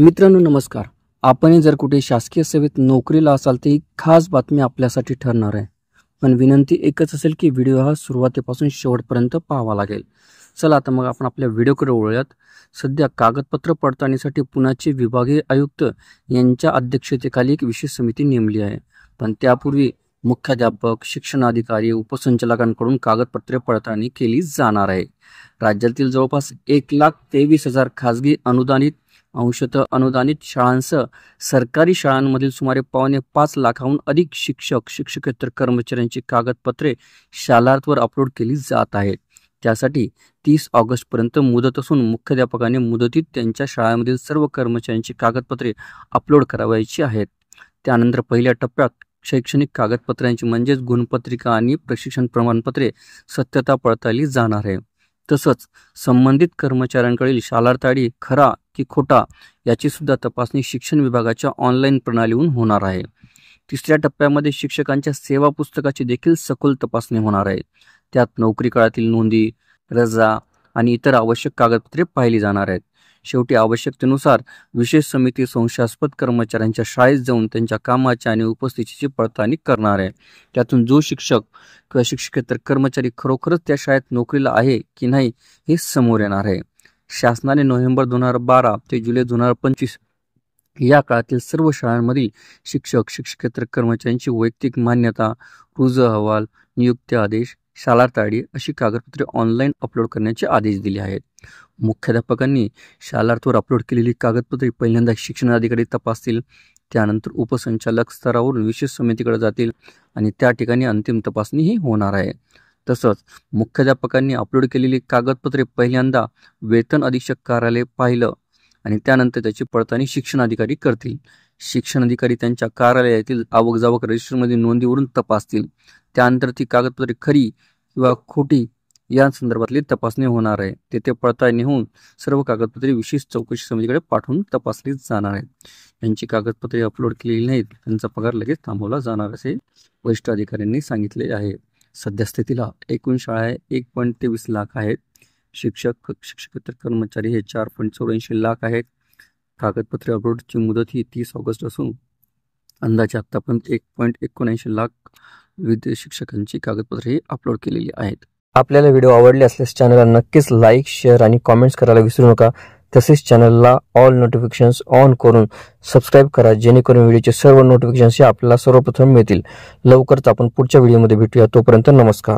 मित्रांनो नमस्कार. आपण जर कुठे शासकीय सेवेत नोकरीला असाल तर ही खास बातमी आपल्यासाठी ठरणार आहे. पण विनंती एकच असेल की व्हिडिओ हा सुरुवातीपासून शेवटपर्यंत पाहावा लागेल. चला आता मग आपण आपल्या व्हिडिओकडे वळूयात. सध्या कागदपत्र पडताळणीसाठी पुण्याचे विभागीय आयुक्त यांच्या अध्यक्षतेखाली एक विशेष समिती नेमली आहे. पण त्यापूर्वी मुख्याध्यापक, शिक्षणाधिकारी, उपसंचालकांकडून कागदपत्रे पडताळणी केली जाणार आहे. राज्यातील जवळपास 1,23,000 खासगी अनुदानित, अंशतः अनुदानित शाळांसह सरकारी शाळांमधील सुमारे 5.25 लाखाहून अधिक शिक्षक, शिक्षकेतर कर्मचाऱ्यांची कागदपत्रे शालार्थवर अपलोड केली जात आहेत. त्यासाठी 30 ऑगस्टपर्यंत मुदत असून मुख्याध्यापकांनी मुदतीत त्यांच्या शाळांमधील सर्व कर्मचाऱ्यांची कागदपत्रे अपलोड करावायची आहेत. त्यानंतर पहिल्या टप्प्यात शैक्षणिक कागदपत्रांची म्हणजेच गुणपत्रिका आणि प्रशिक्षण प्रमाणपत्रे सत्यता पडताळली जाणार आहे. तसंच संबंधित कर्मचाऱ्यांकडील शालार्थ आयडी खरा की खोटा याची सुद्धा तपासणी शिक्षण विभागाच्या ऑनलाईन प्रणालीहून होणार आहे. तिसऱ्या टप्प्यामध्ये शिक्षकांच्या सेवा पुस्तकाची देखील सखोल तपासणी होणार आहे. त्यात नोकरी काळातील नोंदी, रजा आणि इतर आवश्यक कागदपत्रे पाहिली जाणार आहेत. शेवटी आवश्यकतेनुसार विशेष समिती संशयास्पद कर्मचाऱ्यांच्या शाळेत जाऊन त्यांच्या कामाच्या आणि उपस्थितीची पडताळणी करणार आहे. त्यातून जो शिक्षक किंवा शिक्षकेतर कर्मचारी खरोखरच त्या शाळेत नोकरीला आहे की नाही हे समोर येणार आहे. शासनाने नोव्हेंबर 2012 ते जुलै 2025 या काळातील सर्व शाळांमधील शिक्षक, शिक्षकेतर कर्मचाऱ्यांची वैयक्तिक मान्यता, रुजू अहवाल, नियुक्ती आदेश, शालार्थ आयडी अशी कागदपत्रे ऑनलाईन अपलोड करण्याचे आदेश दिले आहेत. मुख्याध्यापकांनी शालार्थवर अपलोड केलेली कागदपत्रे पहिल्यांदा शिक्षणाधिकारी तपासतील. त्यानंतर उपसंचालक स्तरावरून विशेष समितीकडे जातील आणि त्या ठिकाणी अंतिम तपासणीही होणार आहे. तसंच मुख्याध्यापकांनी अपलोड केलेली कागदपत्रे पहिल्यांदा वेतन अधीक्षक कार्यालय पाहिलं आणि त्यानंतर त्याची पडताळणी शिक्षणाधिकारी करतील. शिक्षणाधिकारी त्यांच्या कार्यालयातील आवक जावक रजिस्टरमध्ये नोंदीवरून तपासतील. त्यानंतर ती कागदपत्रे खरी किंवा खोटी या संदर्भातली तपासणी होणार आहे. तेथे पडताळणी होऊन सर्व कागदपत्रे विशेष चौकशी समितीकडे पाठवून तपासली जाणार आहेत. यांची कागदपत्रे अपलोड केलेली नाहीत त्यांचा पगार लगेच थांबवला जाणार असे वरिष्ठ अधिकाऱ्यांनी सांगितले आहे. सध्या स्थितीला एकूण शाळा 1.23 लाख आहेत. शिक्षक, शिक्षकेतर कर्मचारी हे 4.84 लाख आहेत. कागदपत्रे अपलोडची मुदत ही 30 ऑगस्ट असून अंदाजे आतापर्यंत 1.79 लाख विविध शिक्षकांची कागदपत्रे अपलोड केलेली आहेत. आपल्याला व्हिडिओ आवडले असल्यास चॅनलला नक्कीच लाईक, शेअर आणि कॉमेंट्स करायला विसरू नका. तसेच चॅनलला ऑल नोटिफिकेशन्स ऑन करून सबस्क्राईब करा, जेणेकरून व्हिडिओचे सर्व नोटिफिकेशन्स आपल्याला सर्वप्रथम मिळतील. लवकरच आपण पुढच्या व्हिडिओमध्ये भेटूया. तोपर्यंत नमस्कार.